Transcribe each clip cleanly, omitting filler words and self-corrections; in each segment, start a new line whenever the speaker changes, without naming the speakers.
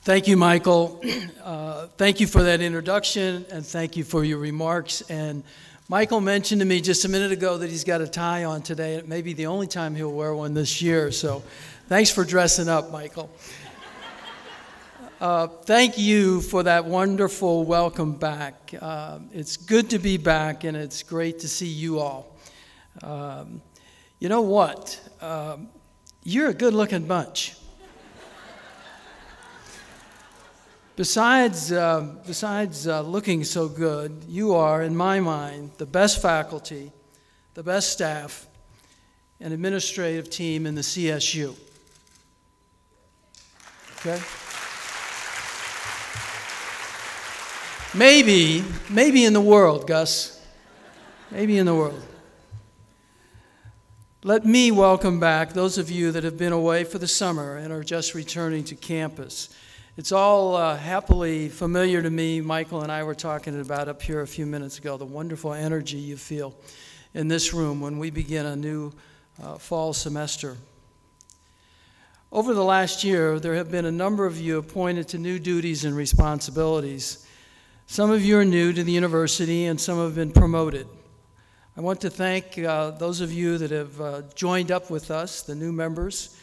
Thank you, Michael. Thank you for that introduction, and thank you for your remarks. And Michael mentioned to me just a minute ago that he's got a tie on today. It may be the only time he'll wear one this year, so thanks for dressing up, Michael. Thank you for that wonderful welcome back. It's good to be back, and it's great to see you all. You know what? You're a good-looking bunch. Besides looking so good, you are, in my mind, the best faculty, the best staff, and administrative team in the CSU. Okay? Maybe in the world, Gus. Maybe in the world. Let me welcome back those of you that have been away for the summer and are just returning to campus. It's all happily familiar to me. Michael and I were talking about up here a few minutes ago, the wonderful energy you feel in this room when we begin a new fall semester. Over the last year, there have been a number of you appointed to new duties and responsibilities. Some of you are new to the university, and some have been promoted. I want to thank those of you that have joined up with us, the new members.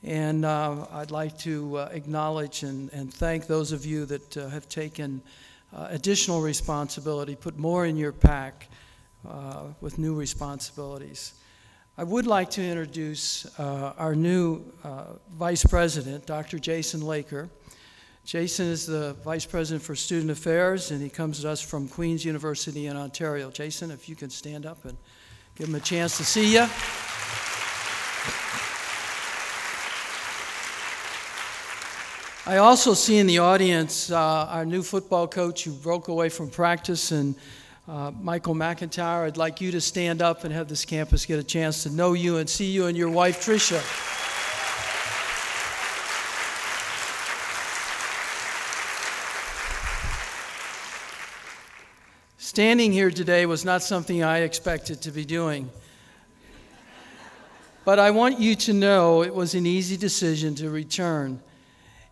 And I'd like to acknowledge and thank those of you that have taken additional responsibility, put more in your pack with new responsibilities. I would like to introduce our new Vice President, Dr. Jason Laker. Jason is the Vice President for Student Affairs, and he comes to us from Queen's University in Ontario. Jason, if you can stand up and give him a chance to see you. I also see in the audience our new football coach who broke away from practice, and Michael McIntyre. I'd like you to stand up and have this campus get a chance to know you and see you and your wife, Tricia. Standing here today was not something I expected to be doing. But I want you to know it was an easy decision to return.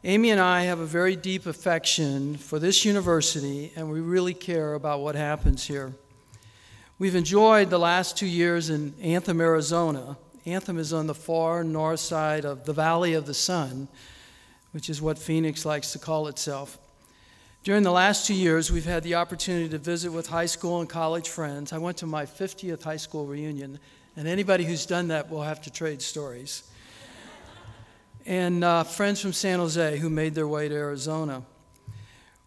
Amy and I have a very deep affection for this university, and we really care about what happens here. We've enjoyed the last 2 years in Anthem, Arizona. Anthem is on the far north side of the Valley of the Sun, which is what Phoenix likes to call itself. During the last 2 years, we've had the opportunity to visit with high school and college friends. I went to my 50th high school reunion, and anybody who's done that will have to trade stories. And friends from San Jose who made their way to Arizona.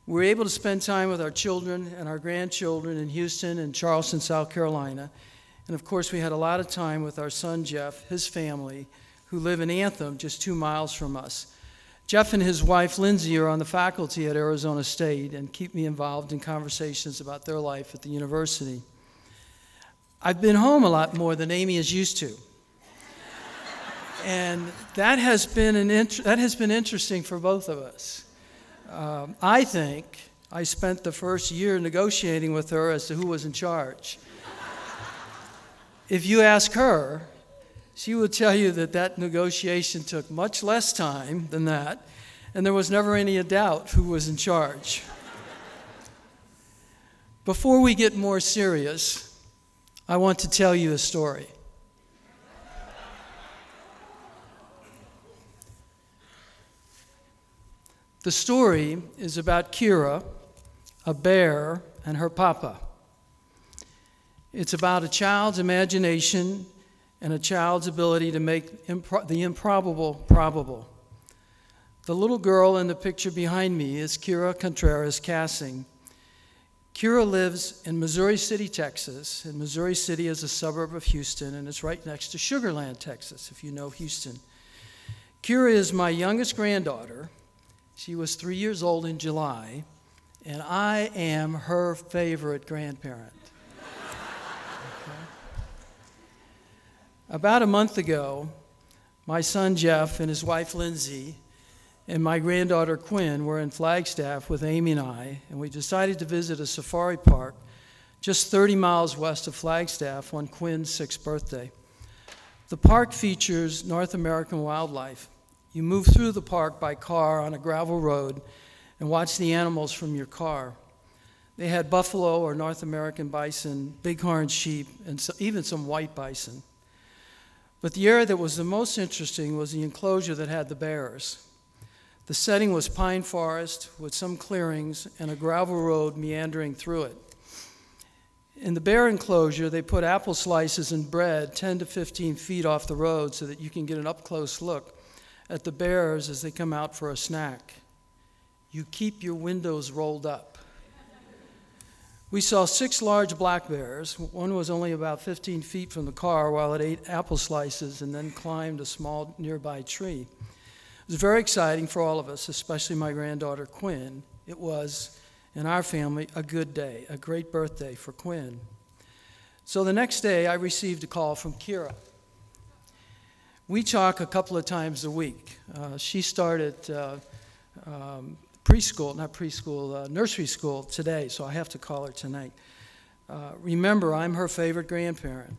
We were able to spend time with our children and our grandchildren in Houston and Charleston, South Carolina. And of course, we had a lot of time with our son, Jeff, his family, who live in Anthem, just 2 miles from us. Jeff and his wife, Lindsay, are on the faculty at Arizona State and keep me involved in conversations about their life at the university. I've been home a lot more than Amy is used to. And that has been interesting for both of us. I think I spent the first year negotiating with her as to who was in charge. If you ask her, she will tell you that that negotiation took much less time than that, and there was never any doubt who was in charge. Before we get more serious, I want to tell you a story. The story is about Kira, a bear, and her papa. It's about a child's imagination and a child's ability to make the improbable probable. The little girl in the picture behind me is Kira Contreras Kassing. Kira lives in Missouri City, Texas, and Missouri City is a suburb of Houston, and it's right next to Sugar Land, Texas, if you know Houston. Kira is my youngest granddaughter. She was 3 years old in July, and I am her favorite grandparent. Okay. About a month ago, my son Jeff and his wife Lindsay and my granddaughter Quinn were in Flagstaff with Amy and I, and we decided to visit a safari park just 30 miles west of Flagstaff on Quinn's 6th birthday. The park features North American wildlife, You move through the park by car on a gravel road and watch the animals from your car. They had buffalo or North American bison, bighorn sheep, and even some white bison. But the area that was the most interesting was the enclosure that had the bears. The setting was pine forest with some clearings and a gravel road meandering through it. In the bear enclosure, they put apple slices and bread 10 to 15 feet off the road so that you can get an up-close look at the bears as they come out for a snack. You keep your windows rolled up. We saw 6 large black bears. One was only about 15 feet from the car while it ate apple slices and then climbed a small nearby tree. It was very exciting for all of us, especially my granddaughter Quinn. It was, in our family, a good day, a great birthday for Quinn. So the next day, I received a call from Kira. We talk a couple of times a week. She started nursery school today, so I have to call her tonight. Remember, I'm her favorite grandparent.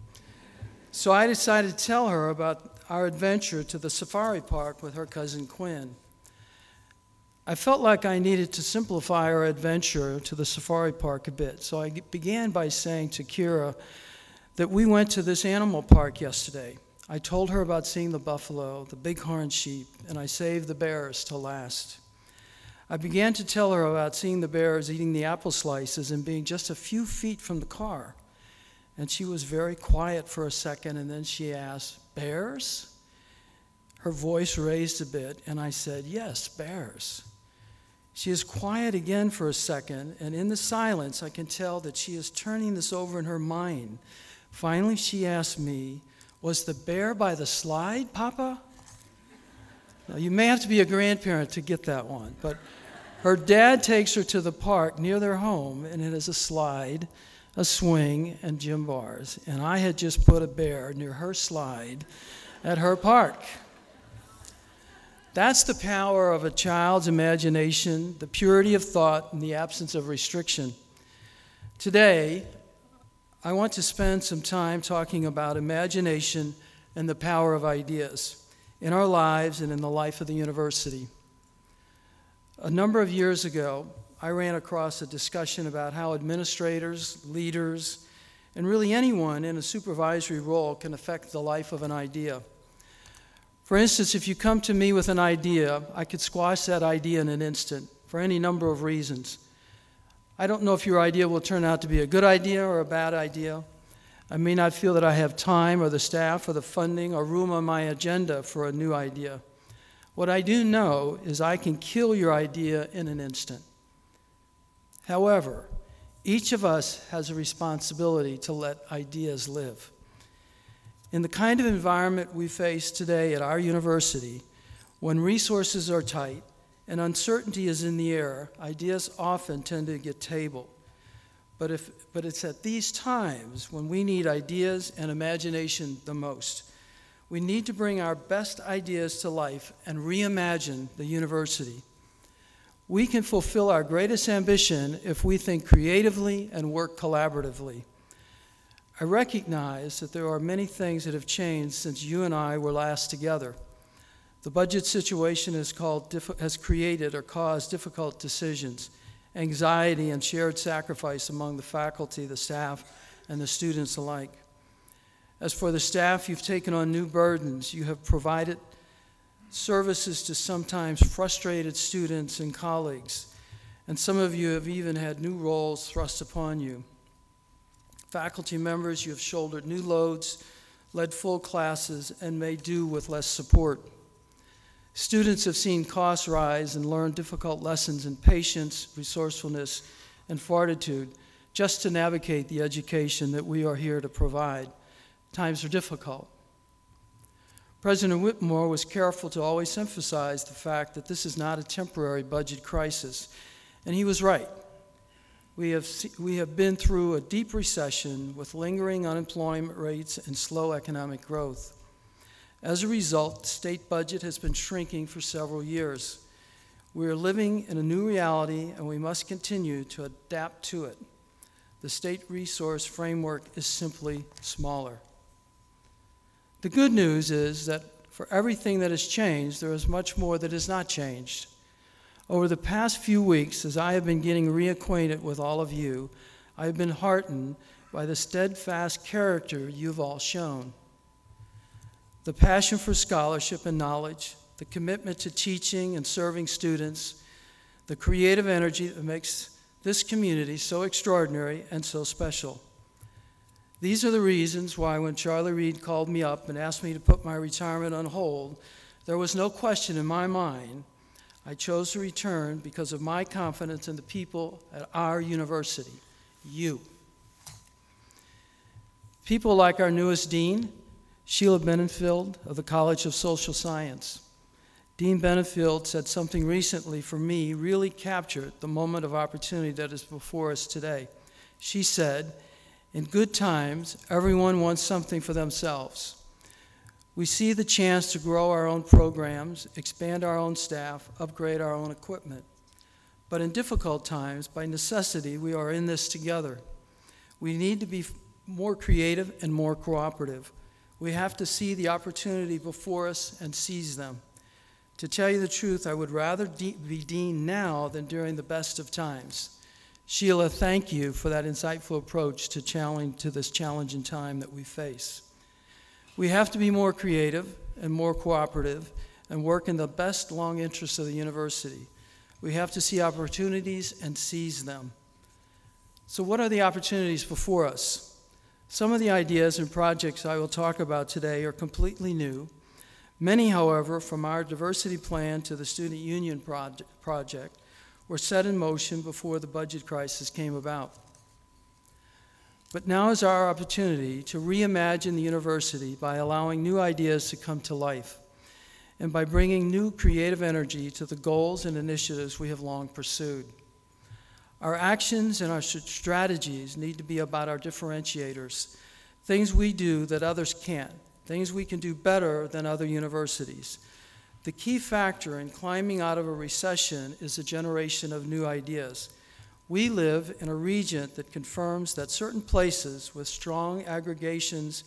So I decided to tell her about our adventure to the safari park with her cousin Quinn. I felt like I needed to simplify our adventure to the safari park a bit, so I began by saying to Kira that we went to this animal park yesterday. I told her about seeing the buffalo, the bighorn sheep, and I saved the bears till last. I began to tell her about seeing the bears eating the apple slices and being just a few feet from the car. And she was very quiet for a second, and then she asked, "Bears?" Her voice raised a bit, and I said, "Yes, bears." She is quiet again for a second, and in the silence, I can tell that she is turning this over in her mind. Finally, she asked me, "Was the bear by the slide, Papa?" Now, you may have to be a grandparent to get that one, but her dad takes her to the park near their home, and it is a slide, a swing, and gym bars. And I had just put a bear near her slide at her park. That's the power of a child's imagination, the purity of thought, and the absence of restriction. Today, I want to spend some time talking about imagination and the power of ideas in our lives and in the life of the university. A number of years ago, I ran across a discussion about how administrators, leaders, and really anyone in a supervisory role can affect the life of an idea. For instance, if you come to me with an idea, I could squash that idea in an instant for any number of reasons. I don't know if your idea will turn out to be a good idea or a bad idea. I may not feel that I have time or the staff or the funding or room on my agenda for a new idea. What I do know is I can kill your idea in an instant. However, each of us has a responsibility to let ideas live. In the kind of environment we face today at our university, when resources are tight and uncertainty is in the air, ideas often tend to get tabled. But it's at these times when we need ideas and imagination the most. We need to bring our best ideas to life and reimagine the university. We can fulfill our greatest ambition if we think creatively and work collaboratively. I recognize that there are many things that have changed since you and I were last together. The budget situation has created or caused difficult decisions, anxiety, and shared sacrifice among the faculty, the staff, and the students alike. As for the staff, you've taken on new burdens. You have provided services to sometimes frustrated students and colleagues, and some of you have even had new roles thrust upon you. Faculty members, you have shouldered new loads, led full classes, and made do with less support. Students have seen costs rise and learned difficult lessons in patience, resourcefulness, and fortitude just to navigate the education that we are here to provide. Times are difficult. President Whitmore was careful to always emphasize the fact that this is not a temporary budget crisis, and he was right. We have been through a deep recession with lingering unemployment rates and slow economic growth. As a result, the state budget has been shrinking for several years. We are living in a new reality, and we must continue to adapt to it. The state resource framework is simply smaller. The good news is that for everything that has changed, there is much more that has not changed. Over the past few weeks, as I have been getting reacquainted with all of you, I have been heartened by the steadfast character you've all shown. The passion for scholarship and knowledge, the commitment to teaching and serving students, the creative energy that makes this community so extraordinary and so special. These are the reasons why when Charlie Reed called me up and asked me to put my retirement on hold, there was no question in my mind. I chose to return because of my confidence in the people at our university, you. People like our newest dean, Sheila Benefield of the College of Social Science. Dean Benefield said something recently for me really captured the moment of opportunity that is before us today. She said, "In good times, everyone wants something for themselves. We see the chance to grow our own programs, expand our own staff, upgrade our own equipment. But in difficult times, by necessity, we are in this together. We need to be more creative and more cooperative. We have to see the opportunity before us and seize them. To tell you the truth, I would rather be dean now than during the best of times." Sheila, thank you for that insightful approach to this challenging time that we face. We have to be more creative and more cooperative and work in the best long interests of the university. We have to see opportunities and seize them. So what are the opportunities before us? Some of the ideas and projects I will talk about today are completely new. Many, however, from our diversity plan to the student union project, were set in motion before the budget crisis came about. But now is our opportunity to reimagine the university by allowing new ideas to come to life and by bringing new creative energy to the goals and initiatives we have long pursued. Our actions and our strategies need to be about our differentiators, things we do that others can't, things we can do better than other universities. The key factor in climbing out of a recession is a generation of new ideas. We live in a region that confirms that certain places with strong aggregations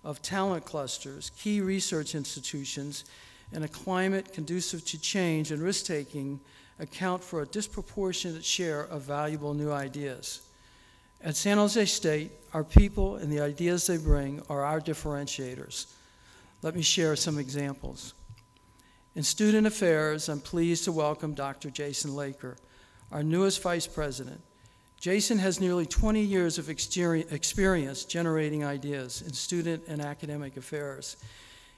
of talent clusters, key research institutions, and a climate conducive to change and risk-taking account for a disproportionate share of valuable new ideas. At San Jose State, our people and the ideas they bring are our differentiators. Let me share some examples. In student affairs, I'm pleased to welcome Dr. Jason Laker, our newest vice president. Jason has nearly 20 years of experience generating ideas in student and academic affairs.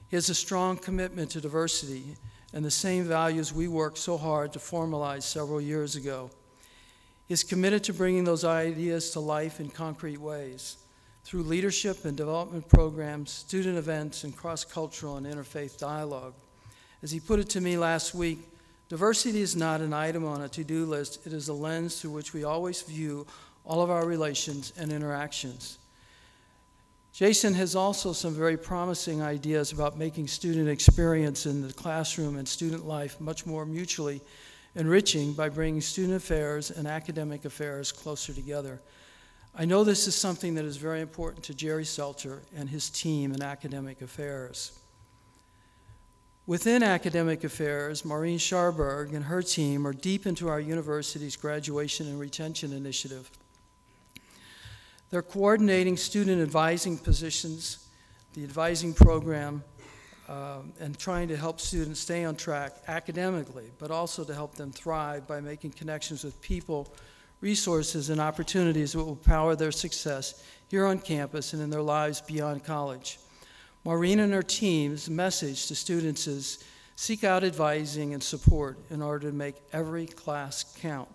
He has a strong commitment to diversity and the same values we worked so hard to formalize several years ago. He is committed to bringing those ideas to life in concrete ways through leadership and development programs, student events, and cross-cultural and interfaith dialogue. As he put it to me last week, diversity is not an item on a to-do list. It is a lens through which we always view all of our relations and interactions. Jason has also some very promising ideas about making student experience in the classroom and student life much more mutually enriching by bringing student affairs and academic affairs closer together. I know this is something that is very important to Jerry Seltzer and his team in academic affairs. Within academic affairs, Maureen Scharberg and her team are deep into our university's graduation and retention initiative. They're coordinating student advising positions, the advising program, and trying to help students stay on track academically, but also to help them thrive by making connections with people, resources, and opportunities that will power their success here on campus and in their lives beyond college. Maureen and her team's message to students is seek out advising and support in order to make every class count.